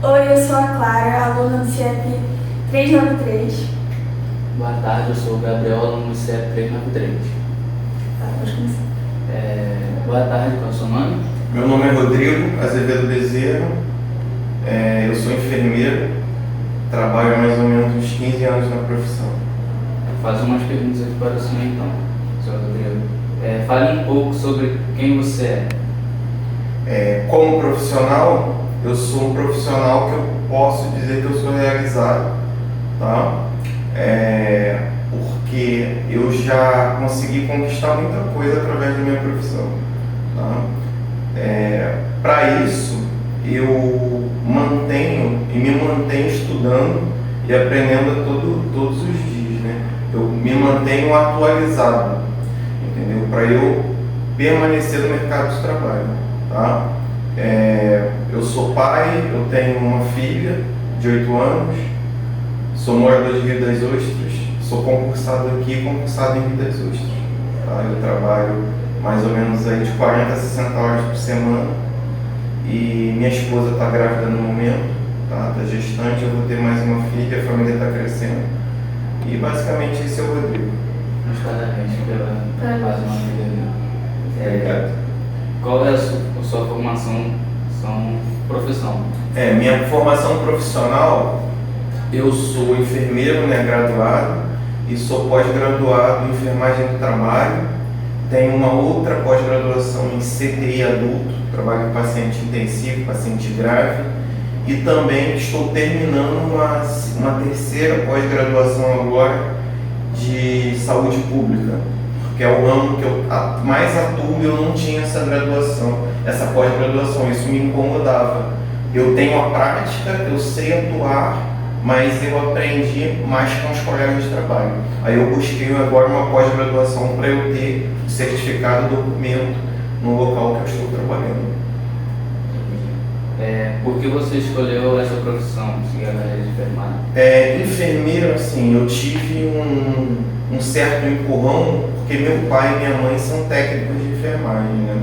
Oi, eu sou a Clara, aluna do CIEP 393. Boa tarde, eu sou o Gabriel, aluno do CIEP 393. Tá, pode começar. Boa tarde, qual é o seu nome? Meu nome é Rodrigo Azevedo Bezerra, eu sou enfermeiro, trabalho há mais ou menos uns 15 anos na profissão. Vou fazer umas perguntas aqui para o senhor então, senhor Rodrigo. Fale um pouco sobre quem você é. Como profissional, eu sou um profissional que eu posso dizer que eu sou realizado, tá? Porque eu já consegui conquistar muita coisa através da minha profissão, tá? Para isso, eu me mantenho estudando e aprendendo todos os dias, né? Eu me mantenho atualizado, entendeu? Para eu permanecer no mercado de trabalho, tá? Eu sou pai, eu tenho uma filha de 8 anos, sou morador de Rio das Ostras, sou concursado aqui e concursado em Rio das Ostras, tá? Eu trabalho mais ou menos aí de 40 a 60 horas por semana e minha esposa está grávida no momento, tá? Tá gestante, eu vou ter mais uma filha, a família está crescendo e basicamente esse é o Rodrigo. Nos parabéns pela mais uma vida. Obrigado. Qual é a sua formação, profissão? Minha formação profissional, eu sou enfermeiro, né, graduado, e sou pós-graduado em enfermagem do trabalho. Tenho uma outra pós-graduação em CTI adulto, trabalho com paciente intensivo, paciente grave, e também estou terminando uma terceira pós-graduação agora de saúde pública, que é o ramo que eu mais atuo. Eu não tinha essa graduação, essa pós-graduação, isso me incomodava. Eu tenho a prática, eu sei atuar, mas eu aprendi mais com os colegas de trabalho. Aí eu busquei agora uma pós-graduação para eu ter certificado, documento no local que eu estou trabalhando. Por que você escolheu essa profissão, seguir a carreira de enfermagem? Enfermeiro, assim, eu tive um certo empurrão, porque meu pai e minha mãe são técnicos de enfermagem, né?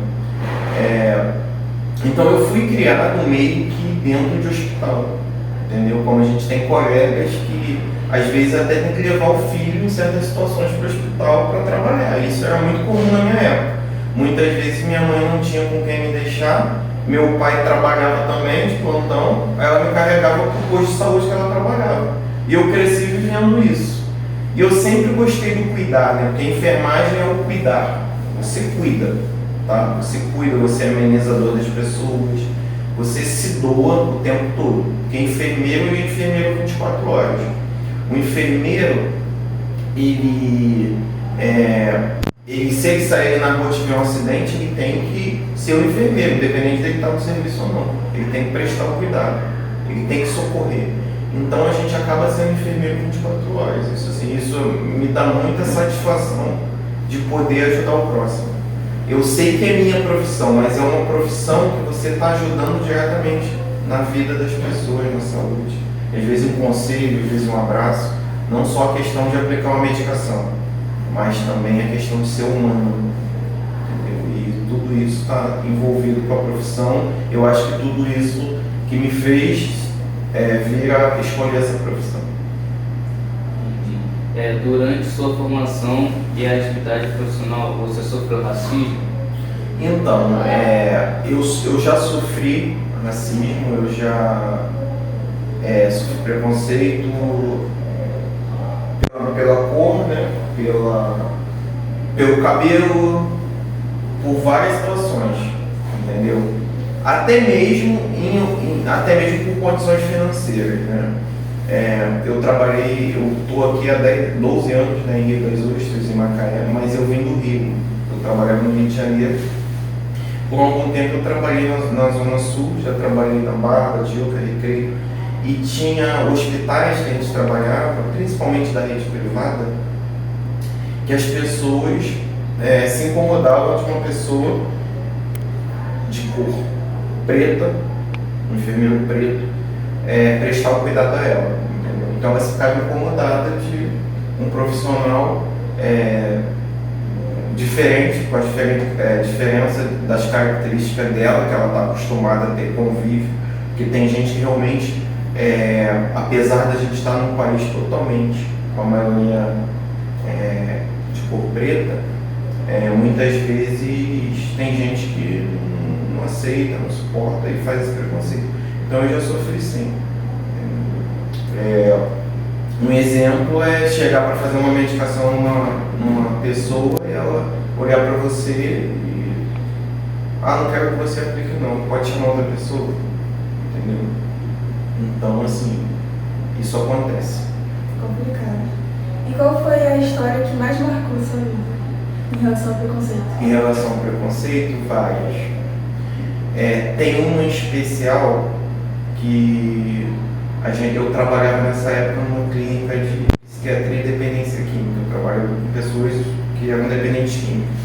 Então eu fui criado meio que dentro de hospital, entendeu? Como a gente tem colegas que às vezes até tem que levar o filho em certas situações para o hospital para trabalhar. Isso era muito comum na minha época. Muitas vezes minha mãe não tinha com quem me deixar, meu pai trabalhava também de plantão, aí ela me carregava para o posto de saúde que ela trabalhava. E eu cresci vivendo isso. E eu sempre gostei do cuidar, né? Porque a enfermagem é o cuidar. Você cuida, tá? Você cuida, você é amenizador das pessoas, você se doa o tempo todo. Porque enfermeiro é enfermeiro 24 horas. O enfermeiro, se ele sair na rua e tiver um acidente, ele tem que ser o enfermeiro, independente dele estar no serviço ou não. Ele tem que prestar o cuidado, ele tem que socorrer. Então a gente acaba sendo enfermeiro 24 horas. Isso me dá muita satisfação de poder ajudar o próximo. Eu sei que é minha profissão, mas é uma profissão que você está ajudando diretamente na vida das pessoas, na saúde. Às vezes um conselho, às vezes um abraço, não só a questão de aplicar uma medicação, mas também a questão de ser humano, entendeu? E tudo isso está envolvido com a profissão. Eu acho que tudo isso que me fez vir a escolher essa profissão. Durante sua formação e a atividade profissional, você sofreu racismo? Então, eu já sofri racismo, eu já sofri preconceito pela cor, né? Pelo cabelo, por várias situações, entendeu? Até mesmo por condições financeiras, né? Eu estou aqui há 12 anos, né, em Rio das Ostras, em Macaé, mas eu vim do Rio. Eu trabalhava no Rio de Janeiro. Por algum tempo eu trabalhei na Zona Sul, já trabalhei na Barra, Tijuca, Recreio, e tinha hospitais que a gente trabalhava, principalmente da rede privada, que as pessoas se incomodavam de uma pessoa de cor preta, um enfermeiro preto, prestar o cuidado a ela, entendeu? Então ela ficava incomodada de um profissional diferente, com a diferença das características dela, que ela está acostumada a ter convívio Porque tem gente que realmente, apesar da gente estar num país totalmente com a maioria de cor preta, muitas vezes tem gente que não aceita, não suporta e faz esse preconceito. Então eu já sofri sim. Um exemplo é chegar para fazer uma medicação numa pessoa e ela olhar para você e não quero que você aplique não, pode chamar outra pessoa, entendeu? Então assim, isso acontece. Complicado. E qual foi a história que mais marcou sua vida em relação ao preconceito? Em relação ao preconceito, várias. Tem uma em especial que eu trabalhava nessa época numa clínica de psiquiatria e dependência química. Eu trabalhava com pessoas que eram dependentes químicos.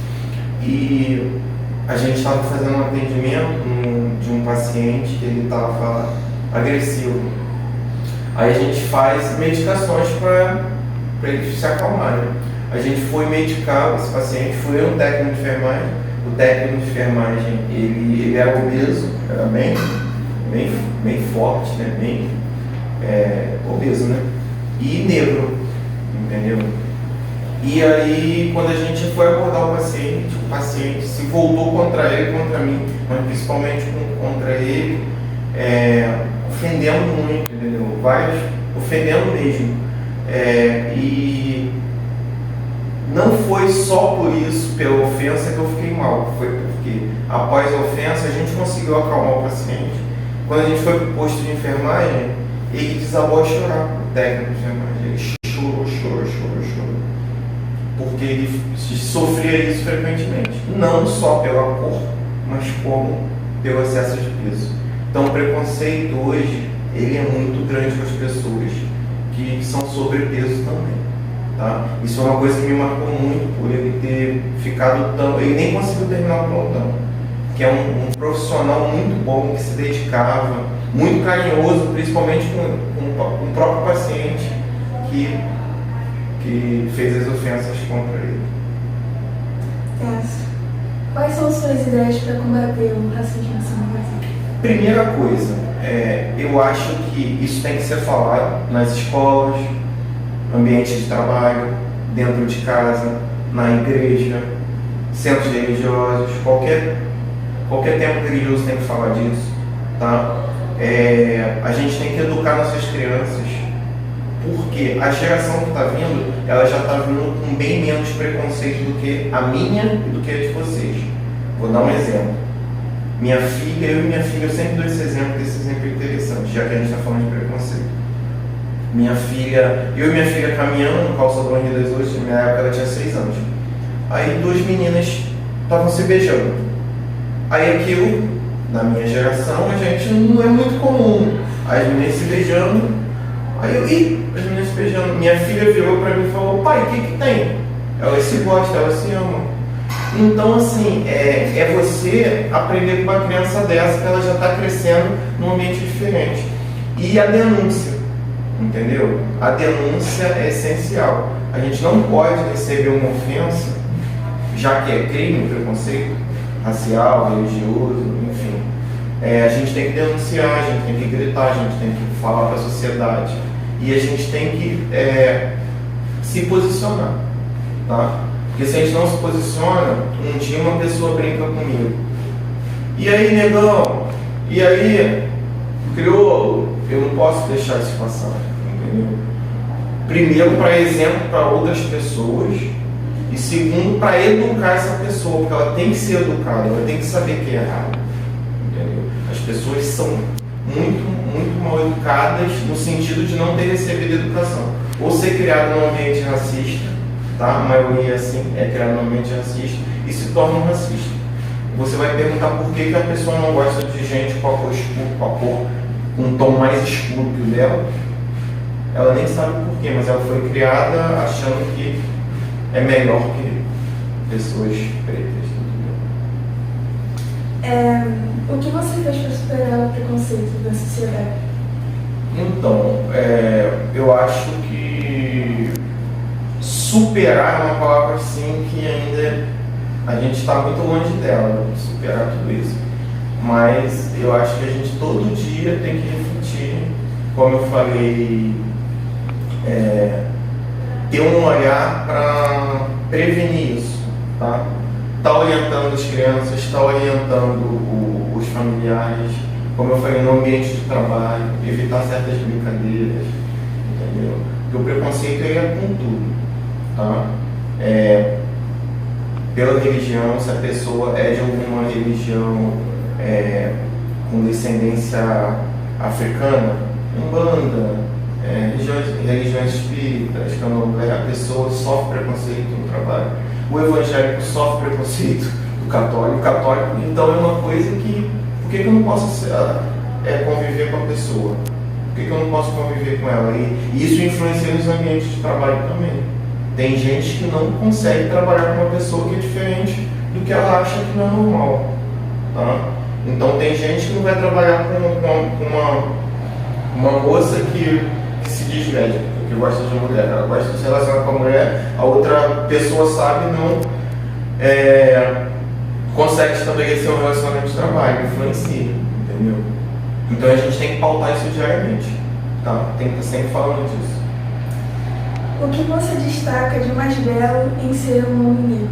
E a gente estava fazendo um atendimento de um paciente que ele estava agressivo. Aí a gente faz medicações para ele se acalmar, né? A gente foi medicar esse paciente, foi um técnico de enfermagem. O técnico de enfermagem, ele era obeso, era bem forte, né? Bem obeso, né? E negro, entendeu? E aí, quando a gente foi abordar o paciente se voltou contra ele, contra mim, mas principalmente contra ele, ofendendo muito, entendeu? Ofendendo mesmo. E não foi só por isso, pela ofensa, que eu fiquei mal. Foi porque, após a ofensa, a gente conseguiu acalmar o paciente. Quando a gente foi para o posto de enfermagem, ele desabou a chorar, o técnico de enfermagem. Ele chorou. Porque ele sofria isso frequentemente. Não só pela cor, mas como pelo excesso de peso. Então, o preconceito hoje, ele é muito grande com as pessoas que são sobrepeso também. Tá? Isso é uma coisa que me marcou muito, por ele ter ficado tão... Ele nem conseguiu terminar o plantão. Que é um profissional muito bom, que se dedicava, muito carinhoso, principalmente com o próprio paciente que fez as ofensas contra ele. Quais são suas ideias para combater o racismo no Brasil? Primeira coisa, eu acho que isso tem que ser falado nas escolas, ambiente de trabalho, dentro de casa, na igreja, centros religiosos, qualquer templo religioso tem que falar disso, tá? A gente tem que educar nossas crianças, porque a geração que está vindo, ela já está vindo com bem menos preconceito do que a minha e do que a de vocês. Vou dar um exemplo. Eu e minha filha, eu sempre dou esse exemplo é interessante, já que a gente está falando de preconceito. Eu e minha filha caminhando no calçadão Rio das Ostras, na minha época ela tinha 6 anos. Aí 2 meninas estavam se beijando. Aí aquilo, na minha geração, a gente não é muito comum. As meninas se beijando. Aí as meninas se beijando. Minha filha virou pra mim e falou: pai, o que tem? Elas se gostam, elas se amam. Então, assim, é você aprender com uma criança dessa, que ela já está crescendo num ambiente diferente. E a denúncia, entendeu? A denúncia é essencial. A gente não pode receber uma ofensa, já que é crime, preconceito racial, religioso, enfim. A gente tem que denunciar, a gente tem que gritar, a gente tem que falar para a sociedade. E a gente tem que se posicionar, tá? Porque se a gente não se posiciona, um dia uma pessoa brinca comigo. E aí, negão? E aí, crioulo? Eu não posso deixar isso passar, entendeu? Primeiro, para exemplo para outras pessoas. E segundo, para educar essa pessoa, porque ela tem que ser educada, ela tem que saber que é errado, entendeu? As pessoas são muito mal educadas no sentido de não ter recebido educação. Ou ser criado num ambiente racista, tá? A maioria assim é criada num ambiente racista e se torna um racista. Você vai perguntar por que a pessoa não gosta de gente com a cor escura, com um tom mais escuro que o dela. Ela nem sabe por quê, mas ela foi criada achando que é melhor que pessoas pretas. O que você fez para superar o preconceito da sociedade? Então, eu acho que superar é uma palavra assim que ainda a gente está muito longe dela, superar tudo isso. mas eu acho que a gente todo dia tem que refletir, como eu falei, ter um olhar para prevenir isso, tá? Tá orientando as crianças, está orientando os familiares, como eu falei, no ambiente de trabalho, evitar certas brincadeiras, entendeu? Porque o preconceito ele é com tudo, tá? Pela religião, se a pessoa é de alguma religião com descendência africana, umbanda, religiões espíritas, candomblé, a pessoa sofre preconceito no trabalho. O evangélico sofre preconceito do católico, então é uma coisa que, por que eu não posso conviver com a pessoa? Por que eu não posso conviver com ela? E isso influencia nos ambientes de trabalho também. Tem gente que não consegue trabalhar com uma pessoa que é diferente do que ela acha que não é normal, tá? Então tem gente que não vai trabalhar com uma moça que se diz médica, que gosta de mulher, ela gosta de se relacionar com a mulher, a outra pessoa sabe e não consegue estabelecer um relacionamento de trabalho, influencia, entendeu? Então a gente tem que pautar isso diariamente, tá? Tem que estar sempre falando disso. O que você destaca de mais belo em ser um homem negro?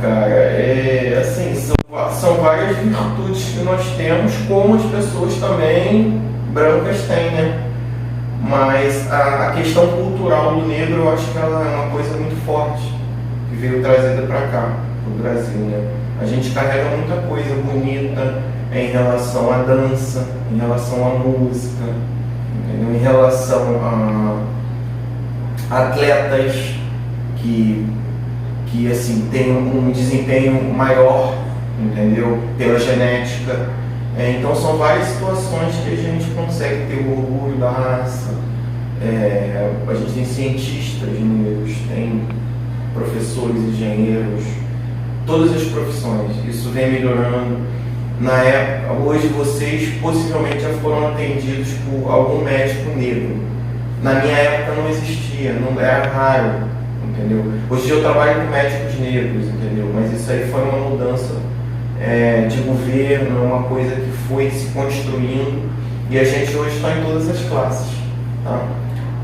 Cara, assim, são várias virtudes que nós temos, como as pessoas também brancas têm, né? Mas a questão cultural do negro, eu acho que ela é uma coisa muito forte, que veio trazida para cá, para o Brasil, né? A gente carrega muita coisa bonita em relação à dança, em relação à música, entendeu? Em relação a atletas que assim, têm um desempenho maior, entendeu? Pela genética. Então são várias situações que a gente consegue ter o orgulho da raça. A gente tem cientistas negros, tem professores, engenheiros, todas as profissões. Isso vem melhorando. Na época, hoje vocês possivelmente já foram atendidos por algum médico negro. Na minha época não existia, não era raro, entendeu? Hoje eu trabalho com médicos negros, entendeu? Mas isso aí foi uma mudança de governo, uma coisa que foi se construindo e a gente hoje está em todas as classes, tá?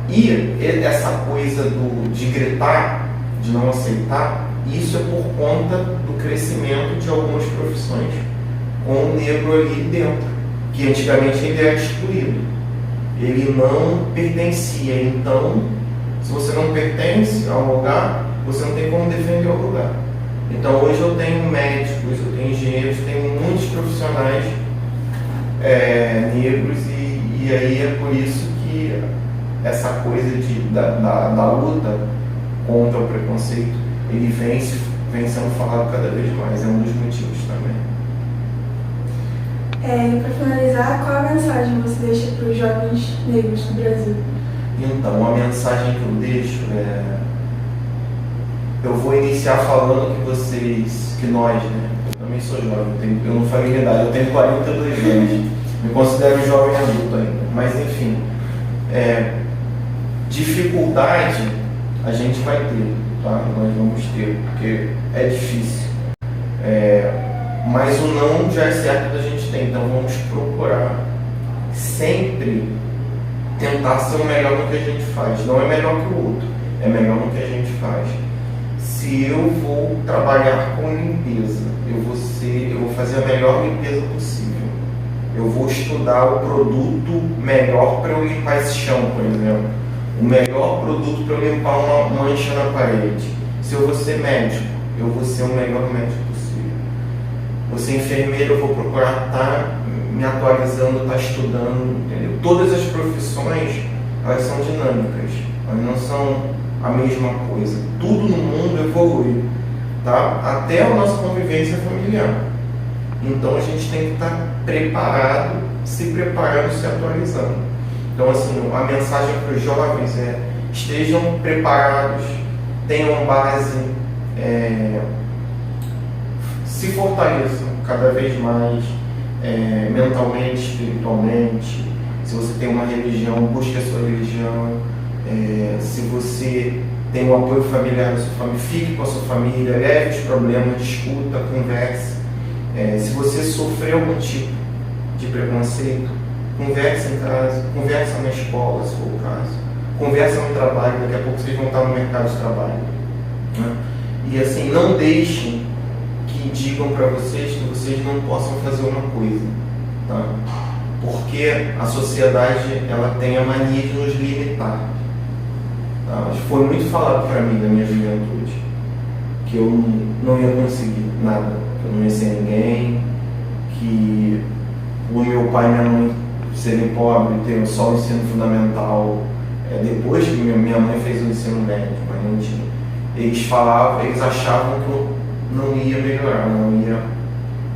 E essa coisa de gritar, de não aceitar, isso é por conta do crescimento de algumas profissões com o negro ali dentro, que antigamente ele era excluído, ele não pertencia. Então, se você não pertence ao lugar, você não tem como defender o lugar. Então hoje eu tenho médicos, eu tenho engenheiros, tenho muitos profissionais negros e aí é por isso que essa coisa da luta contra o preconceito, ele vem sendo falado cada vez mais, é um dos motivos também. E para finalizar, qual a mensagem você deixa para os jovens negros do Brasil? Então, a mensagem que eu deixo eu vou iniciar falando que nós, né? Eu também sou jovem, eu não falei a idade, eu tenho 42 anos, me considero jovem adulto ainda, mas enfim, dificuldade a gente vai ter, tá? Nós vamos ter, porque é difícil, mas o não já é certo da gente ter, então vamos procurar sempre tentar ser o melhor no que a gente faz. Não é melhor que o outro, é melhor no que a gente faz. Se eu vou trabalhar com limpeza, eu vou fazer a melhor limpeza possível. Eu vou estudar o produto melhor para eu limpar esse chão, por exemplo. O melhor produto para eu limpar uma mancha na parede. Se eu vou ser médico, eu vou ser o melhor médico possível. Vou ser enfermeiro, eu vou procurar estar me atualizando, estar estudando, entendeu? Todas as profissões, elas são dinâmicas, elas não são a mesma coisa. Tudo no mundo evolui, tá? Até a nossa convivência familiar. Então a gente tem que estar preparado, se preparando, se atualizando. Então assim, a mensagem para os jovens estejam preparados, tenham base, se fortaleçam cada vez mais, mentalmente, espiritualmente. Se você tem uma religião, busque a sua religião. Se você tem um apoio familiar na sua família, fique com a sua família, leve os problemas, discuta, converse, Se você sofreu algum tipo de preconceito, conversa em casa, conversa na escola, se for o caso, conversa no trabalho, daqui a pouco vocês vão estar no mercado de trabalho, né? E assim, não deixem que digam para vocês que vocês não possam fazer uma coisa, tá? Porque a sociedade, ela tem a mania de nos limitar, tá? Foi muito falado para mim na minha juventude que eu não ia conseguir nada, que eu não ia ser ninguém, que o meu pai e minha mãe serem pobres, ter só o ensino fundamental, depois que minha mãe fez o ensino médio, mas não tinha. Eles achavam que eu não ia melhorar,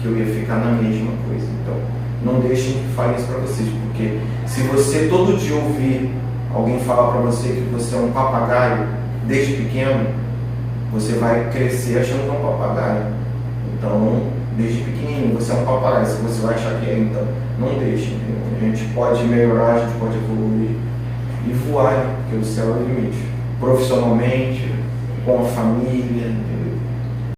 que eu ia ficar na mesma coisa. Então, não deixem que falem isso para vocês, porque se você todo dia ouvir alguém falar para você que você é um papagaio, desde pequeno, você vai crescer achando que é um papagaio. Então, desde pequenininho, você é um papagaio, se você vai achar que é, então, não deixe. A gente pode melhorar, a gente pode evoluir e voar, porque o céu é o limite. Profissionalmente, com a família, entendeu?